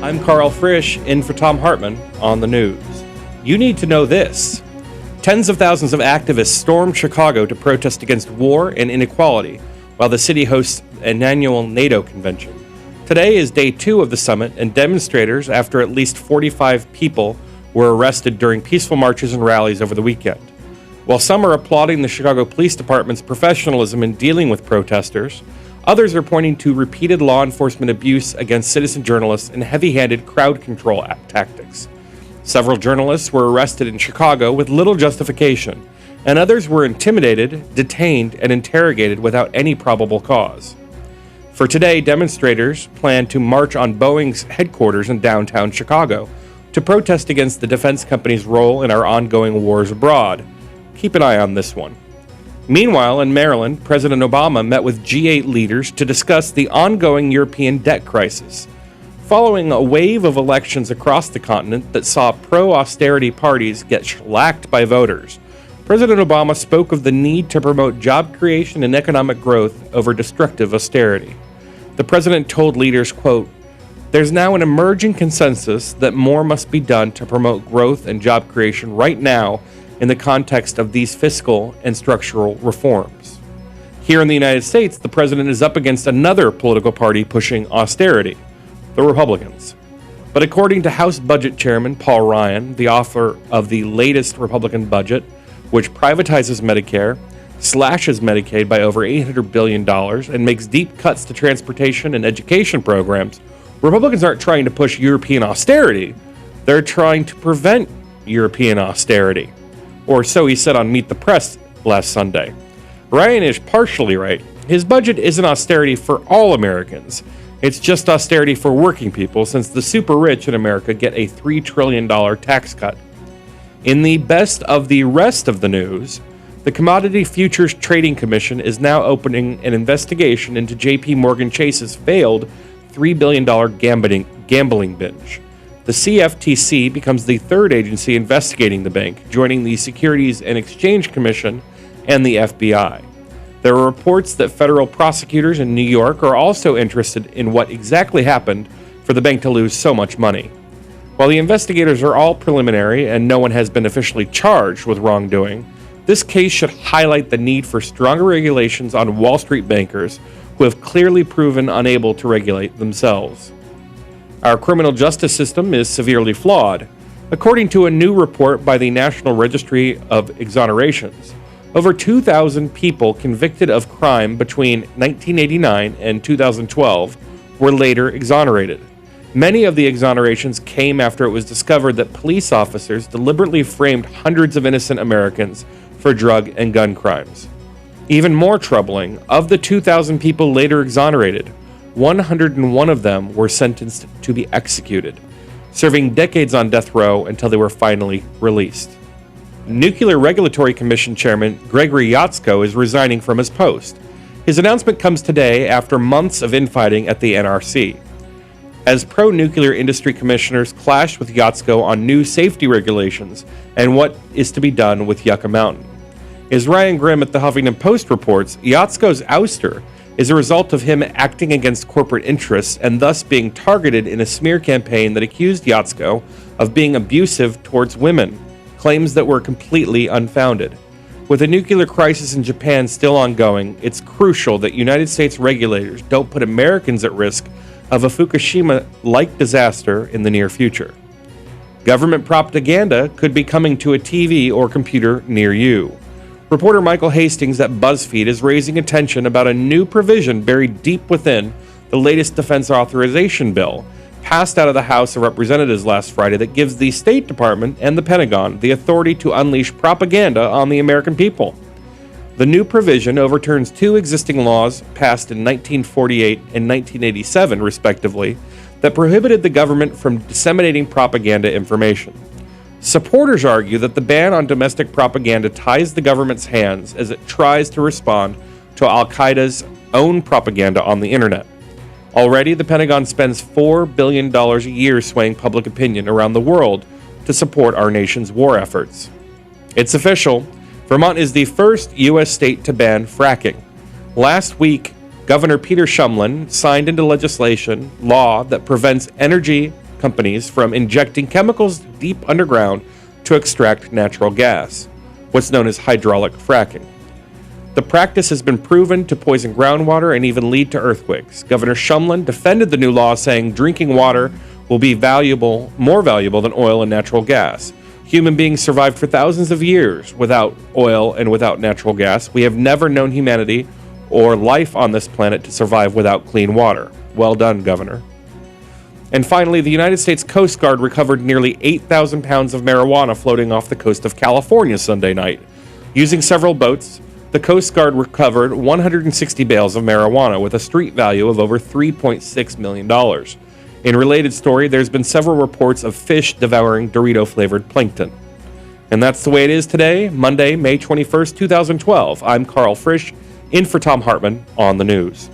I'm Karl Frisch, in for Thom Hartmann on the news. You need to know this. Tens of thousands of activists stormed Chicago to protest against war and inequality, while the city hosts an annual NATO convention. Today is day 2 of the summit, and demonstrators, after at least 45 people, were arrested during peaceful marches and rallies over the weekend. While some are applauding the Chicago Police Department's professionalism in dealing with protesters, others are pointing to repeated law enforcement abuse against citizen journalists and heavy-handed crowd control tactics. Several journalists were arrested in Chicago with little justification, and others were intimidated, detained, and interrogated without any probable cause. For today, demonstrators plan to march on Boeing's headquarters in downtown Chicago to protest against the defense company's role in our ongoing wars abroad. Keep an eye on this one. Meanwhile, in Maryland, President Obama met with G8 leaders to discuss the ongoing European debt crisis. Following a wave of elections across the continent that saw pro-austerity parties get shellacked by voters, President Obama spoke of the need to promote job creation and economic growth over destructive austerity. The president told leaders, quote, "There's now an emerging consensus that more must be done to promote growth and job creation right now in the context of these fiscal and structural reforms." Here in the United States, the president is up against another political party pushing austerity, the Republicans. But according to House Budget Chairman Paul Ryan, the author of the latest Republican budget, which privatizes Medicare, slashes Medicaid by over $800 billion, and makes deep cuts to transportation and education programs, Republicans aren't trying to push European austerity. They're trying to prevent European austerity. Or so he said on Meet the Press last Sunday. Ryan is partially right. His budget isn't austerity for all Americans. It's just austerity for working people, since the super rich in America get a $3 trillion tax cut. In the best of the rest of the news, the Commodity Futures Trading Commission is now opening an investigation into J.P. Morgan Chase's failed $3 billion gambling binge. The CFTC becomes the third agency investigating the bank, joining the Securities and Exchange Commission and the FBI. There are reports that federal prosecutors in New York are also interested in what exactly happened for the bank to lose so much money. While the investigators are all preliminary and no one has been officially charged with wrongdoing, this case should highlight the need for stronger regulations on Wall Street bankers who have clearly proven unable to regulate themselves. Our criminal justice system is severely flawed. According to a new report by the National Registry of Exonerations, over 2,000 people convicted of crime between 1989 and 2012 were later exonerated. Many of the exonerations came after it was discovered that police officers deliberately framed hundreds of innocent Americans for drug and gun crimes. Even more troubling, of the 2,000 people later exonerated, 101 of them were sentenced to be executed, serving decades on death row until they were finally released. Nuclear Regulatory Commission Chairman Gregory Yatsko is resigning from his post. His announcement comes today after months of infighting at the NRC, as pro-nuclear industry commissioners clashed with Yatsko on new safety regulations and what is to be done with Yucca Mountain. As Ryan Grimm at the Huffington Post reports, Yatsko's ouster is a result of him acting against corporate interests and thus being targeted in a smear campaign that accused Yatsko of being abusive towards women, claims that were completely unfounded. With the nuclear crisis in Japan still ongoing, it's crucial that United States regulators don't put Americans at risk of a Fukushima-like disaster in the near future. Government propaganda could be coming to a TV or computer near you. Reporter Michael Hastings at BuzzFeed is raising attention about a new provision buried deep within the latest defense authorization bill, passed out of the House of Representatives last Friday, that gives the State Department and the Pentagon the authority to unleash propaganda on the American people. The new provision overturns 2 existing laws passed in 1948 and 1987, respectively, that prohibited the government from disseminating propaganda information. Supporters argue that the ban on domestic propaganda ties the government's hands as it tries to respond to Al-Qaeda's own propaganda on the internet. Already, the Pentagon spends $4 billion a year swaying public opinion around the world to support our nation's war efforts. It's official. Vermont is the first U.S. state to ban fracking. Last week, Governor Peter Shumlin signed into legislation law that prevents energy companies from injecting chemicals deep underground to extract natural gas, what's known as hydraulic fracking. The practice has been proven to poison groundwater and even lead to earthquakes. Governor Shumlin defended the new law, saying drinking water will be more valuable than oil and natural gas. Human beings survived for thousands of years without oil and without natural gas. We have never known humanity or life on this planet to survive without clean water. Well done, Governor. And finally, the United States Coast Guard recovered nearly 8,000 pounds of marijuana floating off the coast of California Sunday night. Using several boats, the Coast Guard recovered 160 bales of marijuana with a street value of over $3.6 million. In a related story, there's been several reports of fish devouring Dorito-flavored plankton. And that's the way it is today, Monday, May 21st, 2012. I'm Karl Frisch, in for Thom Hartmann on the news.